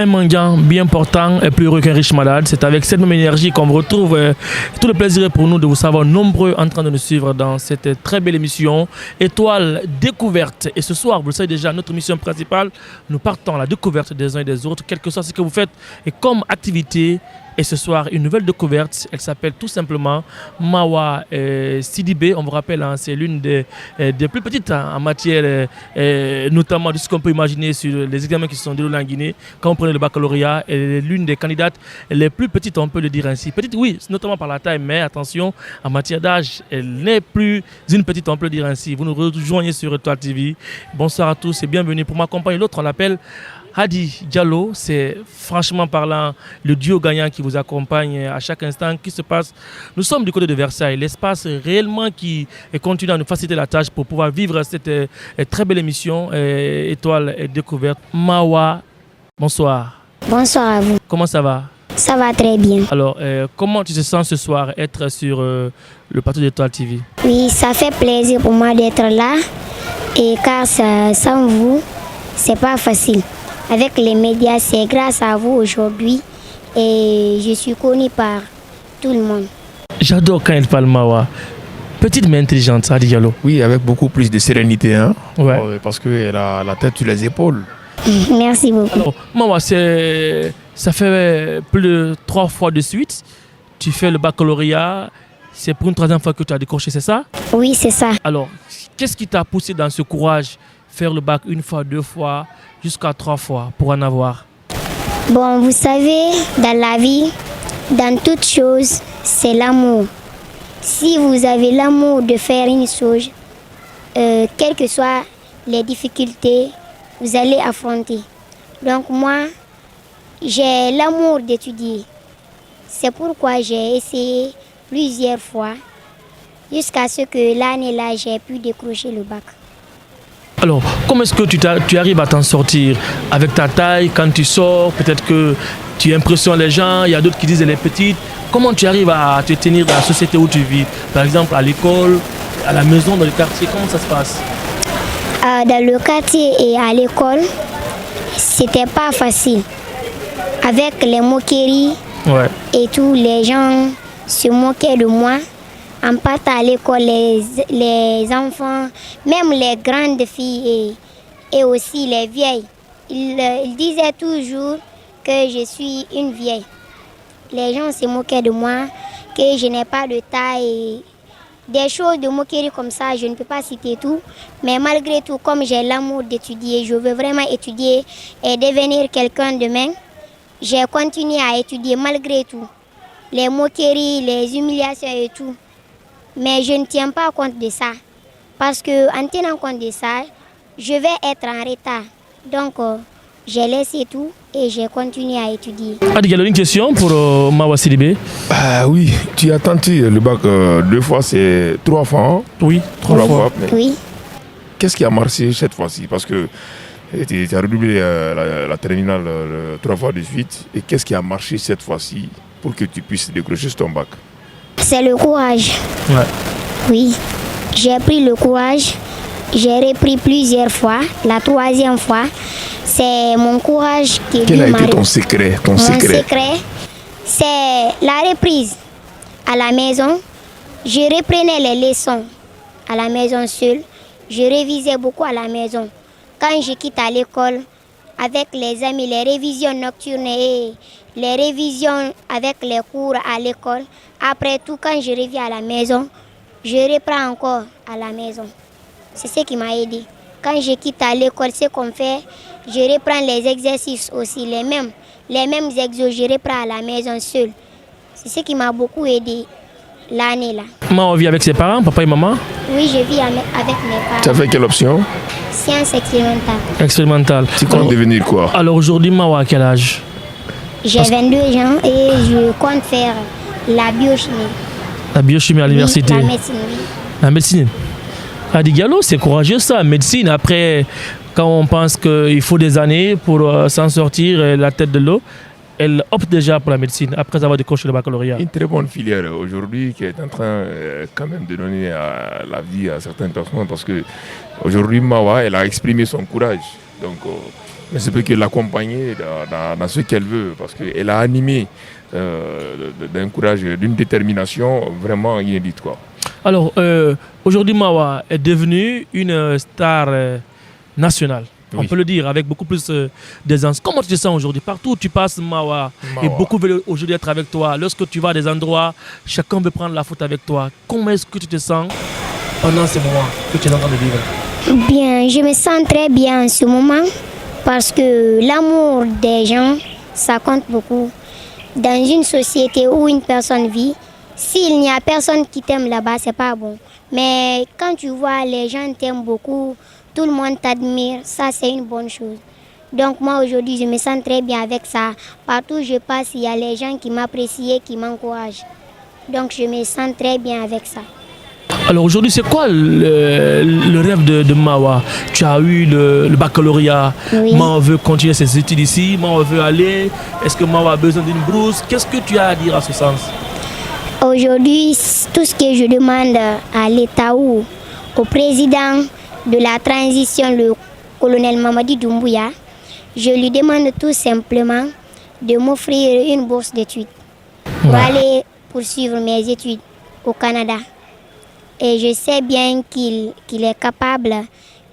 Un mendiant bien portant est plus heureux qu'un riche malade. C'est avec cette même énergie qu'on vous retrouve. Tout le plaisir est pour nous de vous savoir nombreux en train de nous suivre dans cette très belle émission Étoile Découverte. Et ce soir, vous le savez déjà, notre mission principale, nous partons à la découverte des uns et des autres, quel que soit ce que vous faites et comme activité. Et ce soir, une nouvelle découverte, elle s'appelle tout simplement Mawa Sidibé. On vous rappelle, hein, c'est l'une des plus petites en matière, notamment de ce qu'on peut imaginer sur les examens qui se sont déroulés en Guinée. Quand on prenait le baccalauréat, elle est l'une des candidates les plus petites, on peut le dire ainsi. Petite, oui, notamment par la taille, mais attention, en matière d'âge, elle n'est plus une petite, on peut le dire ainsi. Vous nous rejoignez sur Étoile TV. Bonsoir à tous et bienvenue. Pour m'accompagner, l'autre, on l'appelle Hadi Diallo. C'est franchement parlant le duo gagnant qui vous accompagne à chaque instant qui se passe. Nous sommes du côté de Versailles, l'espace réellement qui continue à nous faciliter la tâche pour pouvoir vivre cette très belle émission Étoile Découverte. Mawa, bonsoir. Bonsoir à vous. Comment ça va? Ça va très bien. Alors, comment tu te sens ce soir être sur le plateau d'Étoile TV? Oui, ça fait plaisir pour moi d'être là et car sans vous, c'est pas facile. Avec les médias, c'est grâce à vous aujourd'hui et je suis connue par tout le monde. J'adore quand elle parle Mawa. Petite mais intelligente, Hadi Diallo. Oui, avec beaucoup plus de sérénité, hein? Ouais. Parce qu'elle a la tête sur les épaules. Merci beaucoup. Alors, Mawa, ça fait plus de 3 fois de suite. Tu fais le baccalauréat. C'est pour une 3e fois que tu as décroché, c'est ça? Oui, c'est ça. Alors, qu'est-ce qui t'a poussé dans ce courage? Faire le bac 1 fois, 2 fois, jusqu'à 3 fois pour en avoir? Bon, vous savez, dans la vie, dans toute chose, c'est l'amour. Si vous avez l'amour de faire une chose, quelles que soient les difficultés, vous allez affronter. Donc moi, j'ai l'amour d'étudier. C'est pourquoi j'ai essayé plusieurs fois jusqu'à ce que l'année-là, j'ai pu décrocher le bac. Alors, comment est-ce que tu arrives à t'en sortir avec ta taille quand tu sors? Peut-être que tu impressionnes les gens, il y a d'autres qui disent elle est petite. Comment tu arrives à te tenir dans la société où tu vis? Par exemple, à l'école, à la maison, dans le quartier, comment ça se passe? Dans le quartier et à l'école, c'était pas facile. Avec les moqueries et tout, les gens se moquaient de moi. En partant à l'école, les enfants, même les grandes filles et aussi les vieilles, ils disaient toujours que je suis une vieille. Les gens se moquaient de moi, que je n'ai pas de taille. Des choses de moquerie comme ça, je ne peux pas citer tout. Mais malgré tout, comme j'ai l'amour d'étudier, je veux vraiment étudier et devenir quelqu'un demain, j'ai continué à étudier malgré tout. Les moqueries, les humiliations et tout. Mais je ne tiens pas compte de ça. Parce qu'en tenant compte de ça, je vais être en retard. Donc, j'ai laissé tout et j'ai continué à étudier. Hadi Diallo, une question pour Mawa Sidibé. Oui, tu as tenté le bac 2 fois, c'est 3 fois. Hein? Oui, 3 fois. Oui. Qu'est-ce qui a marché cette fois-ci? Parce que tu as redoublé la terminale 3 fois de suite. Et qu'est-ce qui a marché cette fois-ci pour que tu puisses décrocher ton bac? C'est le courage. Ouais. Oui, j'ai pris le courage. J'ai repris plusieurs fois. La 3e fois, c'est mon courage qui est Quel a été ton secret? Mon secret, c'est la reprise à la maison. Je reprenais les leçons à la maison seule. Je révisais beaucoup à la maison. Quand je quitte à l'école, avec les amis, les révisions nocturnes et les révisions avec les cours à l'école. Après tout, quand je reviens à la maison, je reprends encore à la maison. C'est ce qui m'a aidé. Quand je quitte à l'école, ce qu'on fait, je reprends les exercices aussi, les mêmes exos, je reprends à la maison seule. C'est ce qui m'a beaucoup aidé l'année là. Mawa vit avec ses parents, papa et maman? Oui, je vis avec mes parents. Tu as fait quelle option? Sciences expérimentales. Expérimentale. Tu comptes devenir quoi? Alors aujourd'hui, Mawa, à quel âge? J'ai 22 ans et je compte faire la biochimie. La biochimie à l'université? Oui, la médecine, oui. La médecine. Hadi Diallo, c'est courageux ça, médecine. Après, quand on pense qu'il faut des années pour s'en sortir la tête de l'eau, elle opte déjà pour la médecine après avoir décroché le baccalauréat. Une très bonne filière aujourd'hui qui est en train quand même de donner la vie à certaines personnes parce que aujourd'hui Mawa, elle a exprimé son courage. Donc Mais c'est peut que l'accompagner dans ce qu'elle veut, parce qu'elle a animé d'un courage, d'une détermination vraiment inédite, quoi. Alors, aujourd'hui, Mawa est devenue une star nationale. Oui. On peut le dire, avec beaucoup plus d'aisance. Comment tu te sens aujourd'hui? Partout où tu passes, Mawa, et beaucoup veulent aujourd'hui être avec toi. Lorsque tu vas à des endroits, chacun veut prendre la photo avec toi. Comment est-ce que tu te sens pendant ces moments que tu es en train de vivre? Bien, je me sens très bien en ce moment parce que l'amour des gens, ça compte beaucoup. Dans une société où une personne vit, s'il n'y a personne qui t'aime là-bas, c'est pas bon. Mais quand tu vois les gens t'aiment beaucoup, tout le monde t'admire, ça c'est une bonne chose. Donc moi aujourd'hui je me sens très bien avec ça. Partout où je passe, il y a les gens qui m'apprécient, qui m'encouragent. Donc je me sens très bien avec ça. Alors aujourd'hui c'est quoi le rêve de Mawa? Tu as eu le baccalauréat, oui. Mawa veut continuer ses études ici, Mawa veut aller. Est-ce que Mawa a besoin d'une bourse? Qu'est-ce que tu as à dire à ce sens? Aujourd'hui, tout ce que je demande à l'État ou au président de la transition, le colonel Mamadi Doumbouya, je lui demande tout simplement de m'offrir une bourse d'études pour aller poursuivre mes études au Canada. Et je sais bien qu'il est capable.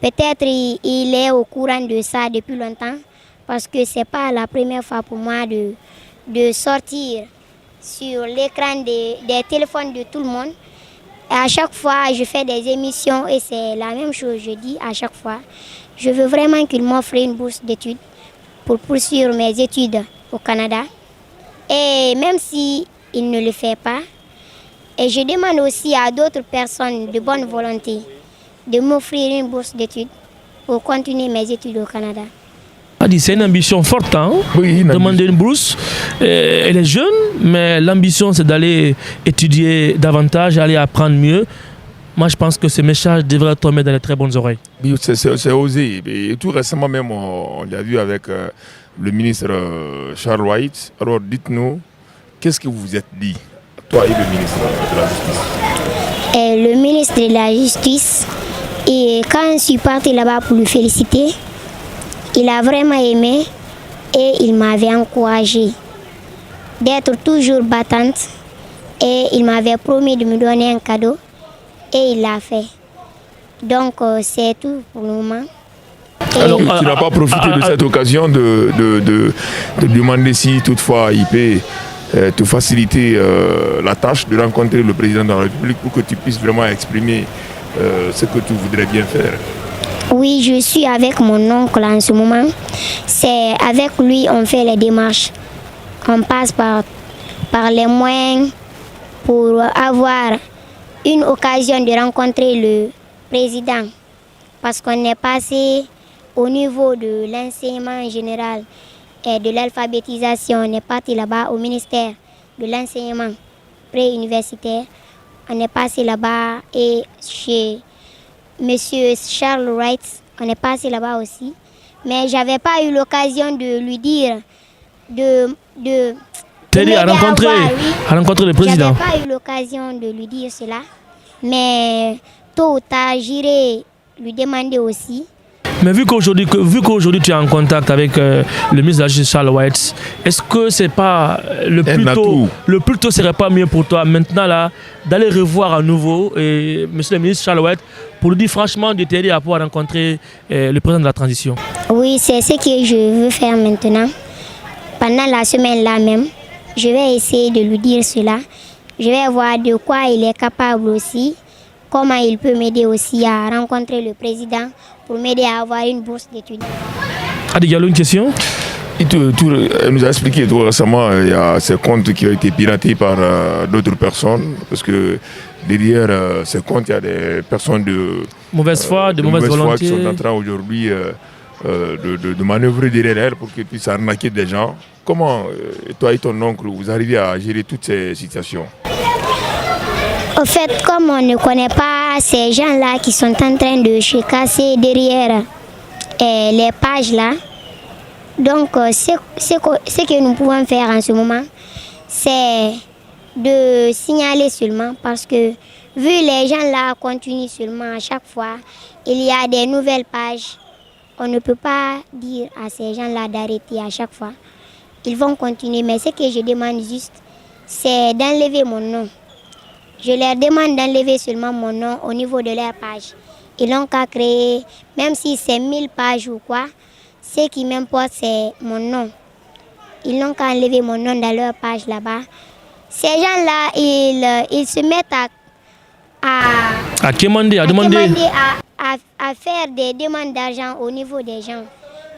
Peut-être il est au courant de ça depuis longtemps parce que ce n'est pas la première fois pour moi de sortir sur l'écran des téléphones de tout le monde. Et à chaque fois, je fais des émissions et c'est la même chose, je dis à chaque fois. Je veux vraiment qu'il m'offre une bourse d'études pour poursuivre mes études au Canada. Et même s'il ne le fait pas, et je demande aussi à d'autres personnes de bonne volonté de m'offrir une bourse d'études pour continuer mes études au Canada. C'est une ambition forte, hein? Oui, demander une bourse. Elle est jeune, mais l'ambition c'est d'aller étudier davantage, aller apprendre mieux. Moi je pense que ce message devrait tomber dans les très bonnes oreilles. Oui, c'est osé. Et tout récemment même, on l'a vu avec le ministre Charles White. Alors dites-nous, qu'est-ce que vous vous êtes dit, toi et le ministre de la Justice? Le ministre de la Justice, et quand je suis partie là-bas pour le féliciter, il a vraiment aimé et il m'avait encouragée d'être toujours battante et il m'avait promis de me donner un cadeau et il l'a fait. Donc c'est tout pour le moment. Alors, tu n'as pas profité de cette occasion de demander si toutefois il peut te faciliter la tâche de rencontrer le président de la République pour que tu puisses vraiment exprimer ce que tu voudrais bien faire? Oui, je suis avec mon oncle en ce moment. C'est avec lui on fait les démarches. On passe par les moyens pour avoir une occasion de rencontrer le président. Parce qu'on est passé au niveau de l'enseignement général et de l'alphabétisation. On est parti là-bas au ministère de l'enseignement préuniversitaire. On est passé là-bas et chez Monsieur Charles Wright, on est passé là-bas aussi. Mais je n'avais pas eu l'occasion de lui dire à rencontrer le président. Je n'avais pas eu l'occasion de lui dire cela. Mais tôt ou tard, j'irai lui demander aussi. Mais vu qu'aujourd'hui tu es en contact avec le ministre de la Justice Charles White, est-ce que c'est pas le plus tôt serait pas mieux pour toi maintenant là d'aller revoir à nouveau monsieur le ministre Charles White pour lui dire franchement de t'aider à pouvoir rencontrer le président de la transition? Oui, c'est ce que je veux faire maintenant. Pendant la semaine là même, je vais essayer de lui dire cela. Je vais voir de quoi il est capable aussi, comment il peut m'aider aussi à rencontrer le président pour m'aider à avoir une bourse d'études. Adi Diallo, une question? Elle nous a expliqué tout récemment, il y a ces comptes qui ont été piratés par d'autres personnes, parce que derrière ces comptes, il y a des personnes de mauvaise foi, de mauvaise volonté qui sont en train aujourd'hui de manœuvrer derrière elle pour qu'ils puissent arnaquer des gens. Comment, toi et ton oncle, vous arrivez à gérer toutes ces situations? Au fait, comme on ne connaît pas ces gens-là qui sont en train de se casser derrière les pages là, donc ce que nous pouvons faire en ce moment, c'est de signaler seulement parce que vu les gens là continuent seulement à chaque fois, il y a des nouvelles pages on ne peut pas dire à ces gens-là d'arrêter à chaque fois. Ils vont continuer, mais ce que je demande juste, c'est d'enlever mon nom. Je leur demande d'enlever seulement mon nom au niveau de leur page. Ils n'ont qu'à créer, même si c'est 1000 pages ou quoi, ce qui m'importe, c'est mon nom. Ils n'ont qu'à enlever mon nom dans leur page là-bas. Ces gens-là, ils se mettent à faire des demandes d'argent au niveau des gens.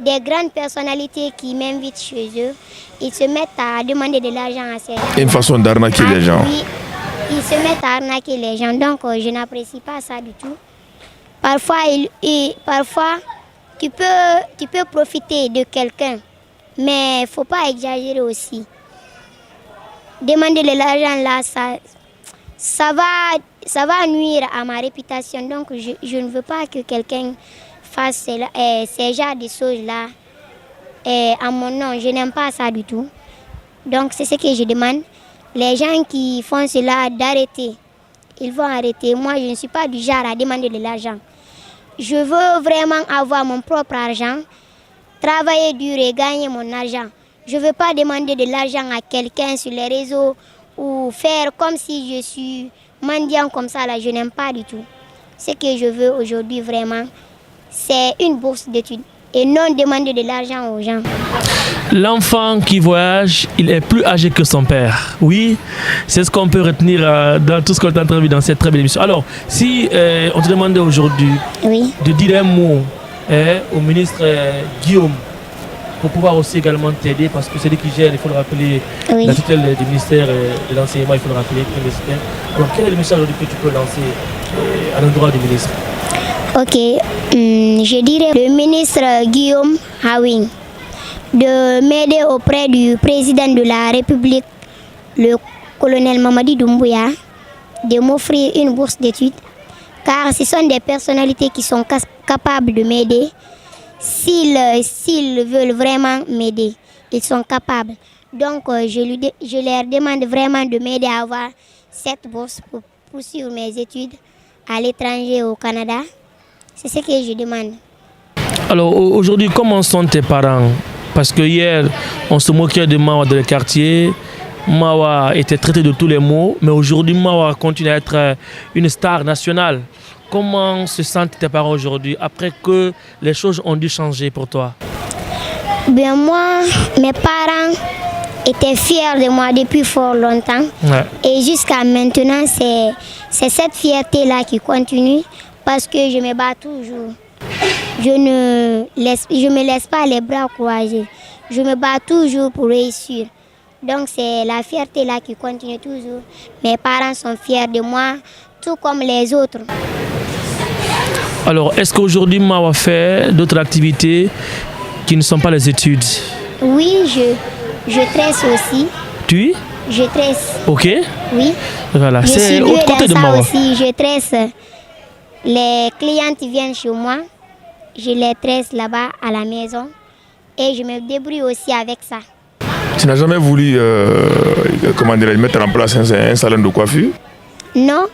Des grandes personnalités qui m'invitent chez eux, ils se mettent à demander de l'argent à ces gens. Une façon d'arnaquer les gens. Oui, ils se mettent à arnaquer les gens. Donc, je n'apprécie pas ça du tout. Parfois, tu peux profiter de quelqu'un, mais il ne faut pas exagérer aussi. Demander de l'argent là, ça va nuire à ma réputation. Donc, je ne veux pas que quelqu'un fasse ces genres de choses-là à mon nom. Je n'aime pas ça du tout. Donc, c'est ce que je demande. Les gens qui font cela, d'arrêter. Ils vont arrêter. Moi, je ne suis pas du genre à demander de l'argent. Je veux vraiment avoir mon propre argent, travailler dur et gagner mon argent. Je ne veux pas demander de l'argent à quelqu'un sur les réseaux ou faire comme si je suis mendiant comme ça. Là, je n'aime pas du tout. Ce que je veux aujourd'hui vraiment, c'est une bourse d'études et non demander de l'argent aux gens. L'enfant qui voyage, il est plus âgé que son père. Oui, c'est ce qu'on peut retenir dans tout ce qu'on est en train de vivre dans cette très belle émission. Alors, si on te demandait aujourd'hui de dire un mot au ministre Guillaume, pour pouvoir aussi également t'aider, parce que c'est lui qui gère, il faut le rappeler, la tutelle du ministère de l'enseignement, il faut le rappeler, universitaire. Alors, quel est le message aujourd'hui que tu peux lancer à l'endroit du ministre? Ok, je dirais le ministre Guillaume Hawing de m'aider auprès du président de la République, le colonel Mamadi Doumbouya, de m'offrir une bourse d'études, car ce sont des personnalités qui sont capables de m'aider. S'ils veulent vraiment m'aider, ils sont capables. Donc, je leur demande vraiment de m'aider à avoir cette bourse pour poursuivre mes études à l'étranger, au Canada. C'est ce que je demande. Alors, aujourd'hui, comment sont tes parents? Parce que hier, on se moquait de Mawa dans le quartier. Mawa était traité de tous les mots, mais aujourd'hui, Mawa continue à être une star nationale. Comment se sentent tes parents aujourd'hui après que les choses ont dû changer pour toi? Bien, moi, mes parents étaient fiers de moi depuis fort longtemps. Ouais. Et jusqu'à maintenant, c'est cette fierté-là qui continue parce que je me bats toujours. Je me laisse pas les bras croisés. Je me bats toujours pour réussir. Donc c'est la fierté là qui continue toujours. Mes parents sont fiers de moi, tout comme les autres. Alors, est-ce qu'aujourd'hui Mawa fait d'autres activités qui ne sont pas les études? Oui, je tresse aussi. Tu? Je tresse. Ok. Oui. Voilà, c'est autre côté de Mawa. Aussi, je tresse. Les clientes viennent chez moi. Je les tresse là-bas à la maison et je me débrouille aussi avec ça. Tu n'as jamais voulu mettre en place un salon de coiffure? Non.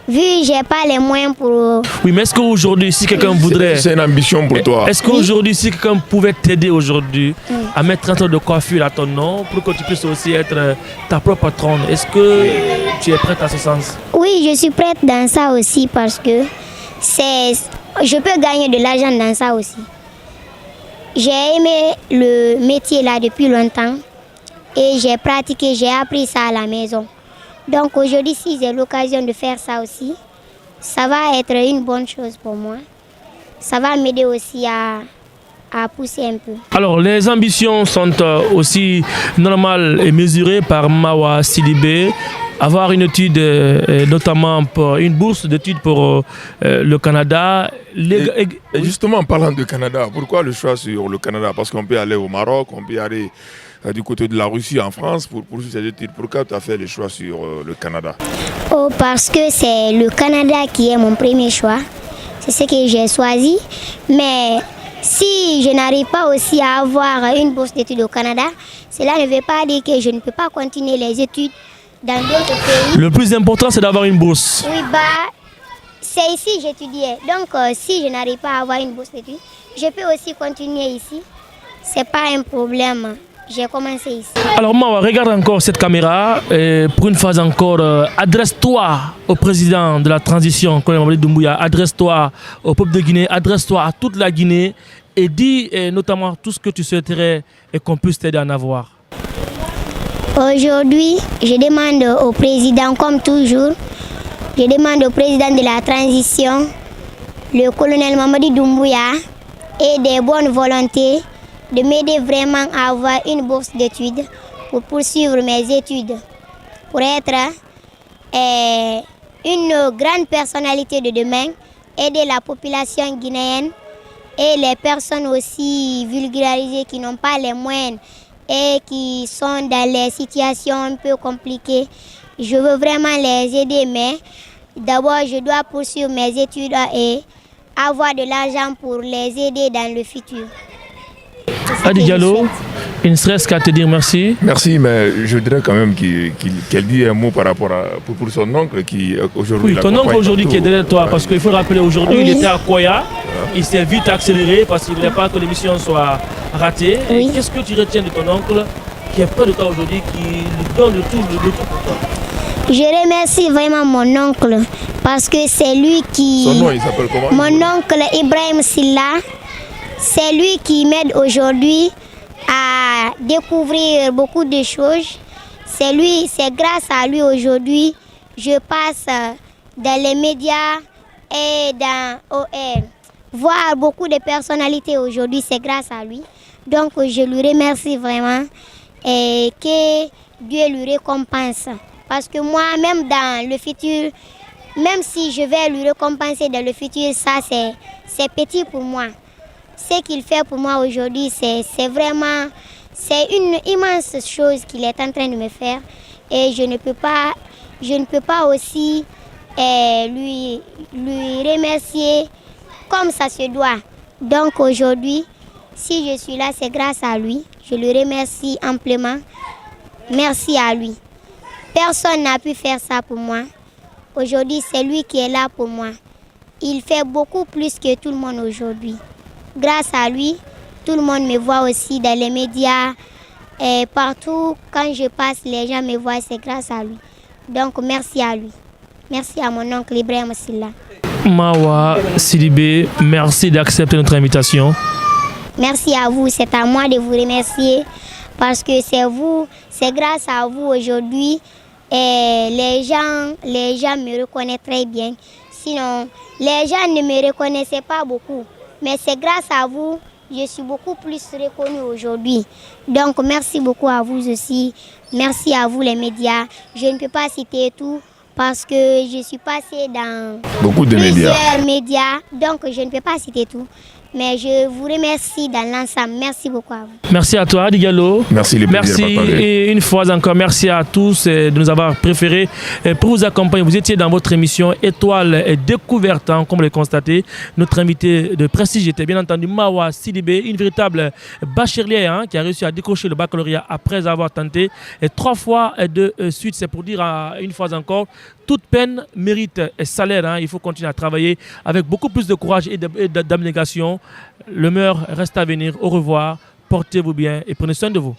Vu que je n'ai pas les moyens pour... Oui, mais est-ce qu'aujourd'hui, si quelqu'un voudrait... C'est une ambition pour toi. Est-ce qu'aujourd'hui, si quelqu'un pouvait t'aider aujourd'hui à mettre un salon de coiffure à ton nom pour que tu puisses aussi être ta propre patronne, est-ce que tu es prête à ce sens? Oui, je suis prête dans ça aussi parce que je peux gagner de l'argent dans ça aussi. J'ai aimé le métier là depuis longtemps et j'ai pratiqué, j'ai appris ça à la maison. Donc aujourd'hui, si j'ai l'occasion de faire ça aussi, ça va être une bonne chose pour moi. Ça va m'aider aussi à pousser un peu. Alors, les ambitions sont aussi normales et mesurées par Mawa Sidibé. Avoir une étude, notamment pour une bourse d'études pour le Canada. Et justement, en parlant de Canada, pourquoi le choix sur le Canada? Parce qu'on peut aller au Maroc, on peut aller du côté de la Russie, en France, pour poursuivre ces études. Pourquoi tu as fait le choix sur le Canada? Oh, parce que c'est le Canada qui est mon premier choix. C'est ce que j'ai choisi. Mais si je n'arrive pas aussi à avoir une bourse d'études au Canada, cela ne veut pas dire que je ne peux pas continuer les études dans d'autres pays. Le plus important, c'est d'avoir une bourse. Oui, c'est ici que j'étudiais. Donc, si je n'arrive pas à avoir une bourse d'études, je peux aussi continuer ici. C'est pas un problème. J'ai commencé ici. Alors Mawa, regarde encore cette caméra. Et pour une phase encore, adresse-toi au président de la transition, Colonel Mamadi Doumbouya. Adresse-toi au peuple de Guinée. Adresse-toi à toute la Guinée. Et dis notamment tout ce que tu souhaiterais et qu'on puisse t'aider à en avoir. Aujourd'hui, je demande au président, comme toujours, je demande au président de la transition, le colonel Mamadi Doumbouya, et des bonnes volontés, de m'aider vraiment à avoir une bourse d'études pour poursuivre mes études, pour être une grande personnalité de demain, aider la population guinéenne et les personnes aussi vulgarisées qui n'ont pas les moyens et qui sont dans les situations un peu compliquées. Je veux vraiment les aider, mais d'abord je dois poursuivre mes études et avoir de l'argent pour les aider dans le futur. Adi Diallo, il ne serait-ce qu'à te dire merci. Merci, mais je dirais quand même qu'elle dit un mot par rapport pour son oncle qui aujourd'hui... Oui, ton oncle aujourd'hui qui est derrière toi, parce qu'il faut rappeler aujourd'hui, il était à Koya, il s'est vite accéléré parce qu'il ne voulait pas que l'émission soit ratée. Oui. Qu'est-ce que tu retiens de ton oncle qui est près de toi aujourd'hui, qui lui donne le tout pour toi? Je remercie vraiment mon oncle parce que c'est lui qui... Son nom, il s'appelle comment? Mon oncle Ibrahim Silla. C'est lui qui m'aide aujourd'hui à découvrir beaucoup de choses. C'est grâce à lui aujourd'hui je passe dans les médias et dans voir beaucoup de personnalités aujourd'hui. C'est grâce à lui. Donc je lui remercie vraiment et que Dieu lui récompense. Parce que moi, même dans le futur, même si je vais lui récompenser dans le futur, ça c'est petit pour moi. Ce qu'il fait pour moi aujourd'hui, c'est une immense chose qu'il est en train de me faire. Et je ne peux pas aussi lui remercier comme ça se doit. Donc aujourd'hui, si je suis là, c'est grâce à lui. Je le remercie amplement. Merci à lui. Personne n'a pu faire ça pour moi. Aujourd'hui, c'est lui qui est là pour moi. Il fait beaucoup plus que tout le monde aujourd'hui. Grâce à lui, tout le monde me voit aussi dans les médias. Et partout, quand je passe, les gens me voient, c'est grâce à lui. Donc, merci à lui. Merci à mon oncle Ibrahim Silla. Mawa Sidibé, merci d'accepter notre invitation. Merci à vous, c'est à moi de vous remercier parce que c'est grâce à vous aujourd'hui et les gens me reconnaissent très bien. Sinon, les gens ne me reconnaissaient pas beaucoup. Mais c'est grâce à vous, je suis beaucoup plus reconnue aujourd'hui. Donc, merci beaucoup à vous aussi. Merci à vous les médias. Je ne peux pas citer tout parce que je suis passée dans beaucoup de plusieurs médias. Donc, je ne peux pas citer tout. Mais je vous remercie dans l'ensemble. Merci beaucoup à vous. Merci à toi, Adi Diallo. Merci les Merci et une fois encore, merci à tous de nous avoir préférés pour vous accompagner. Vous étiez dans votre émission Étoile et Découverte, hein, comme vous l'avez constaté. Notre invité de prestige était bien entendu Mawa Sidibé, une véritable bachelière hein, qui a réussi à décrocher le baccalauréat après avoir tenté 3 fois de suite. C'est pour dire une fois encore, toute peine mérite salaire. Hein. Il faut continuer à travailler avec beaucoup plus de courage et d'abnégation. Le meilleur reste à venir. Au revoir. Portez-vous bien et prenez soin de vous.